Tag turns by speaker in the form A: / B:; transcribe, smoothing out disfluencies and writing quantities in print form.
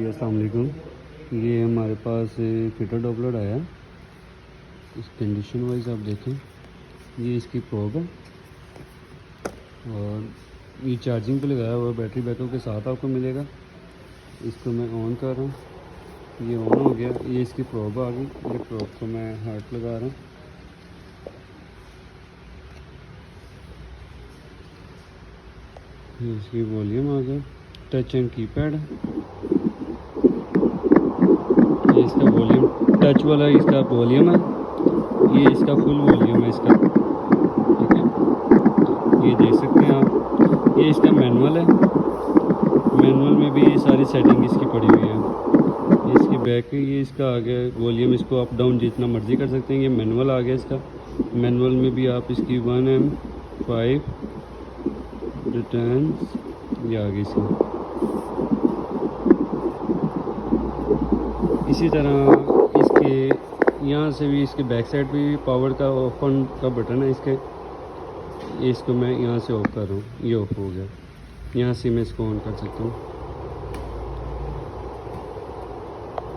A: अस्सलाम वालेकुम। ये हमारे पास फिटर डॉपलर आया। इस कंडीशन वाइज आप देखें, ये इसकी प्रोब है और ये चार्जिंग पे लगाया हुआ बैटरी बैकअप के साथ आपको मिलेगा। इसको मैं ऑन कर रहा हूँ, ये ऑन हो गया। ये इसकी प्रोब आ गई। ये प्रोब को मैं हार्ट लगा रहा हूँ। ये इसकी वॉल्यूम आ गया। टच एंड कीपैड है। ये इसका वॉल्यूम टच वाला इसका वॉल्यूम है। ये इसका फुल वॉल्यूम है इसका, ठीक है। ये देख सकते हैं आप। ये इसका मैनुअल है। मैनुअल में भी सारी सेटिंग इसकी पड़ी हुई है। ये इसकी बैक है। ये इसका आ गया वॉल्यूम, इसको अप डाउन जितना मर्जी कर सकते हैं। ये मैनुअल आ गया इसका। मैनुअल में भी आप इसकी 1M5 रिटर्न ये आ गई इसकी। इसी तरह इसके यहाँ से भी इसके बैक साइड भी पावर का ऑफ ऑन का बटन है इसके। ये इसको मैं यहाँ से ऑफ कर रहा हूँ, ये ऑफ हो गया। यहाँ से मैं इसको ऑन कर सकता हूँ।